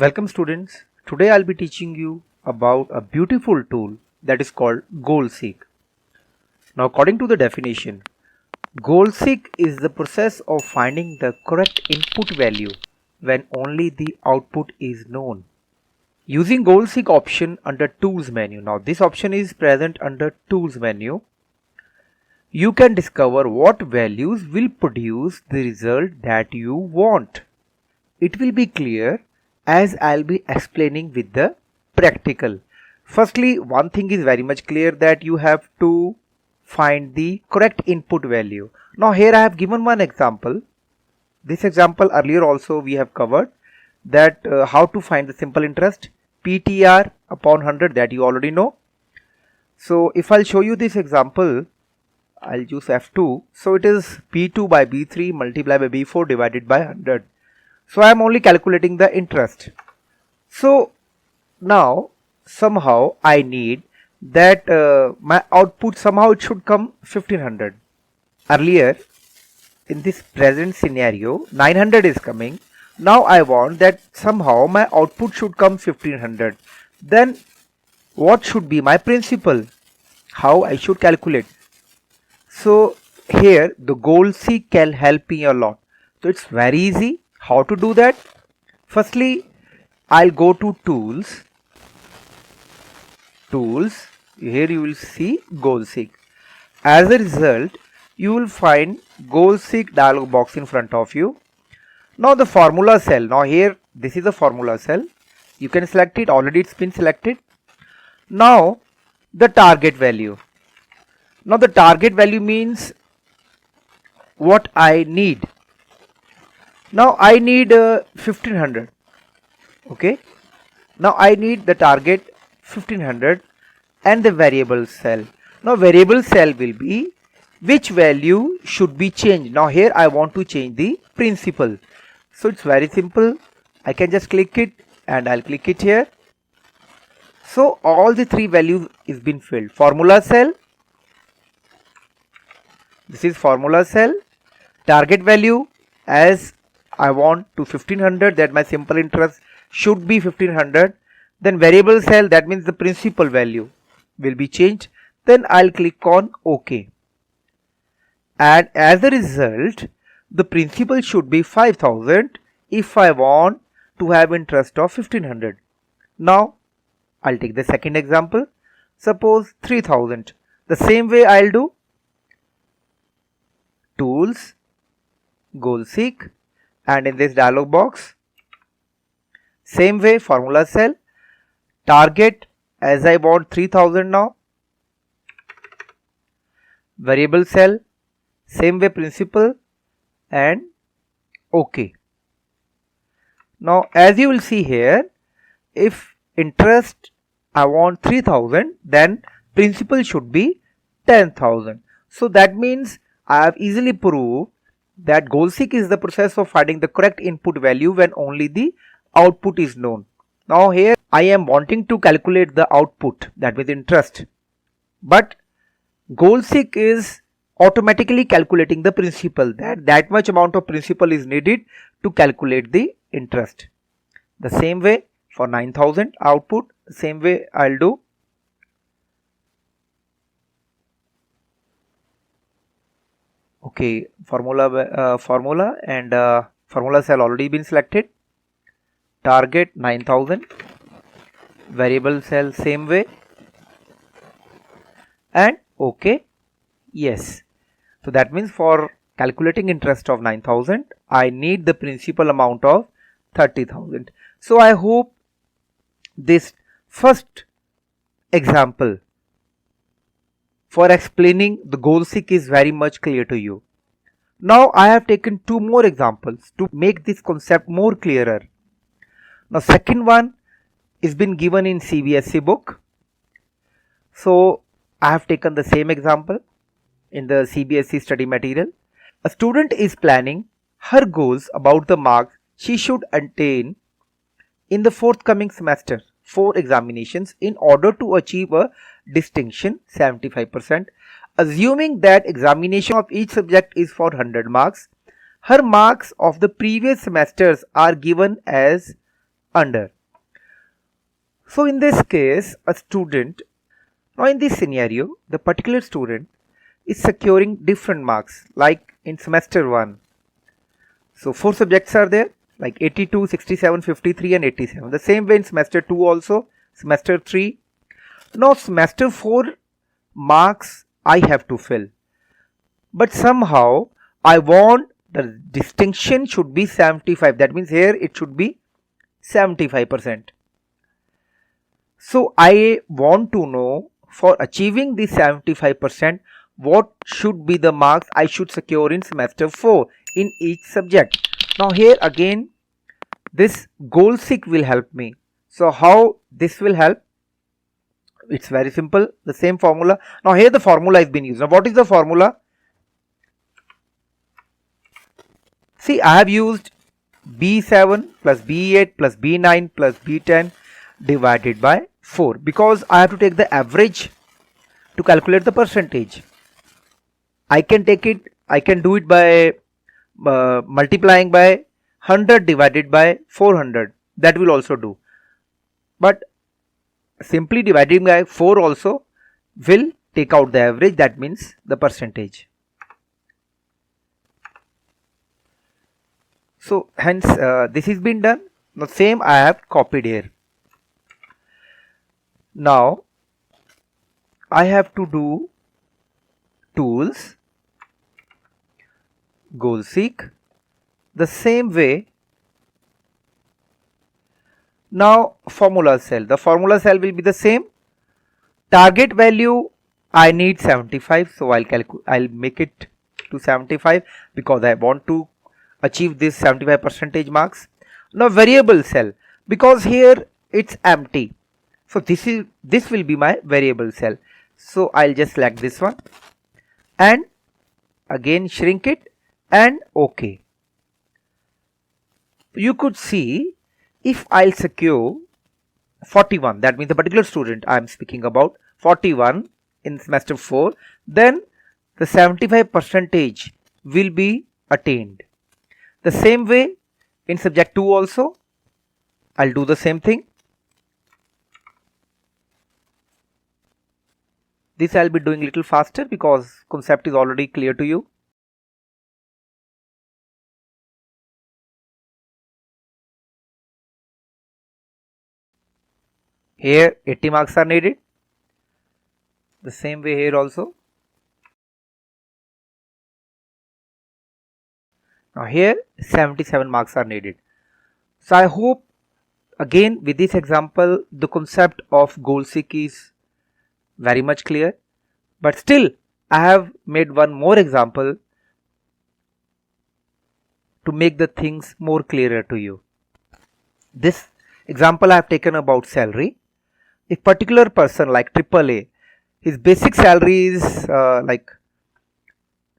Welcome students. Today I'll be teaching you about a beautiful tool that is called goal seek. Now according to the definition, goal seek is the process of finding the correct input value when only the output is known. Using goal seek option under tools menu. Now this option is present under tools menu. You can discover what values will produce the result that you want. It will be clear as I'll be explaining with the practical. Firstly, one thing is very much clear that you have to find the correct input value. Now here I have given one example. This example earlier also we have covered that how to find the simple interest PTR upon 100, that you already know. So if I'll show you this example, I'll use F2. So it is B2 by B3 multiplied by B4 divided by 100. So I am only calculating the interest. So now somehow I need that my output somehow it should come 1500. Earlier in this present scenario 900 is coming. Now I want that somehow my output should come 1500. Then what should be my principle? How I should calculate? So here the goal seek can help me a lot. So it's very easy. How to do that? Firstly, I'll go to tools. Here you will see goal seek. As a result, you will find goal seek dialog box in front of you. Now the formula cell. Now here this is a formula cell. You can select it. Already it's been selected. Now the target value. Now the target value means what I need. Now I need 1500. Okay. Now I need the target 1500 and the variable cell. Now variable cell will be which value should be changed. Now here I want to change the principal. So it's very simple. I can just click it and I'll click it here. So all the three values is been filled. Formula cell. This is formula cell. Target value as I want to 1500, that my simple interest should be 1500. Then variable cell, that means the principal value will be changed. Then I'll click on OK. And as a result, the principal should be 5000 if I want to have interest of 1500. Now I'll take the second example. Suppose 3000. The same way I'll do tools, goal seek, and in this dialog box, same way formula cell, target as I want 3000 now, variable cell, same way principal, and OK. Now as you will see here, if interest I want 3000, then principal should be 10,000. So that means I have easily proved that goal seek is the process of finding the correct input value when only the output is known. Now here I am wanting to calculate the output, that means interest, but goal seek is automatically calculating the principal, that much amount of principal is needed to calculate the interest. The same way for 9000 output, the same way I'll do. Okay, formula and formula cell already been selected. Target 9000, variable cell same way, and OK. Yes. So that means for calculating interest of 9000, I need the principal amount of 30,000. So I hope this first example for explaining the goal seek is very much clear to you. Now I have taken two more examples to make this concept more clearer. Now second one is been given in CBSE book. So I have taken the same example in the CBSE study material. A student is planning her goals about the marks she should attain in the forthcoming semester 4 examinations in order to achieve a distinction 75%. Assuming that examination of each subject is for 100 marks, her marks of the previous semesters are given as under. So in this case, a student, now in this scenario, the particular student is securing different marks like in semester 1. So 4 subjects are there like 82, 67, 53 and 87. The same way in semester 2 also, semester 3. Now semester 4 marks I have to fill. But somehow I want the distinction should be 75. That means here it should be 75%. So I want to know for achieving the 75% what should be the marks I should secure in semester 4 in each subject. Now here again this goal seek will help me. So how this will help? It's very simple, the same formula. Now here the formula is being used. Now what is the formula? See, I have used B7 plus B8 plus B9 plus B10 divided by 4 because I have to take the average to calculate the percentage. I can do it by multiplying by 100 divided by 400. That will also do. But simply dividing by 4 also will take out the average, that means the percentage. So hence this is been done. Now same I have copied here. Now I have to do tools, goal seek, the same way. Now formula cell, the formula cell will be the same. Target value I need 75, so I'll make it to 75 because I want to achieve this 75% marks. Now variable cell, because here it's empty, so this will be my variable cell. So I'll just select this one and again shrink it and OK. You could see if I'll secure 41, that means the particular student I am speaking about 41 in semester 4, then the 75% will be attained. The same way in subject 2 also I'll do the same thing. This I'll be doing little faster because concept is already clear to you. Here 80 marks are needed. The same way here also. Now here 77 marks are needed. So I hope again with this example the concept of goal seek is very much clear, but still I have made one more example to make the things more clearer to you. This example I have taken about salary. If particular person like AAA, his basic salary is like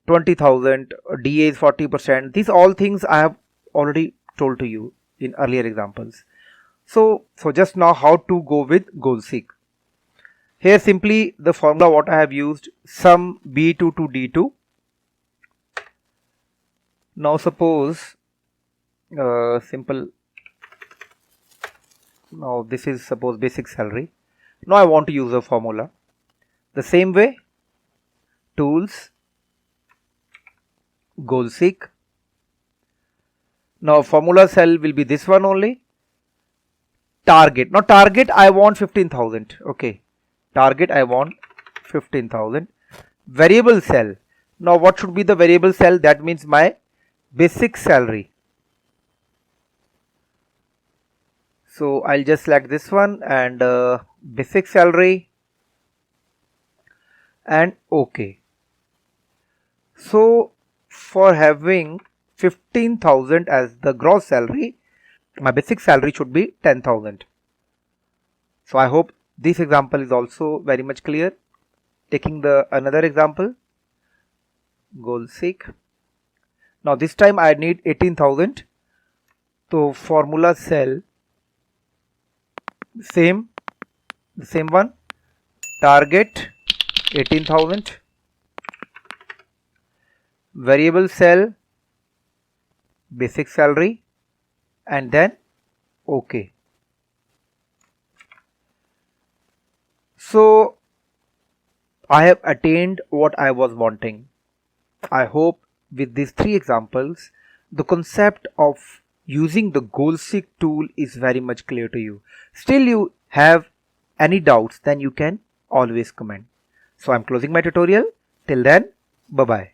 20,000, DA is 40%. These all things I have already told to you in earlier examples. So just now how to go with goal seek. Here simply the formula what I have used, sum B2 to D2. Now suppose simple, now this is suppose basic salary. Now I want to use a formula. The same way, tools, goal seek. Now formula cell will be this one only. Target. Now target I want 15,000. Okay. Target I want 15,000. Variable cell. Now what should be the variable cell? That means my basic salary. So I'll just select this one and basic salary and OK. So for having 15,000 as the gross salary, my basic salary should be 10,000. So I hope this example is also very much clear. Taking the another example, goal seek. Now this time I need 18,000. So formula cell, the same one, target 18,000, variable cell, basic salary and then OK. So I have attained what I was wanting. I hope with these three examples, the concept of using the GoalSeek tool is very much clear to you. Still you have any doubts, then you can always comment. So I'm closing my tutorial. Till then, bye bye.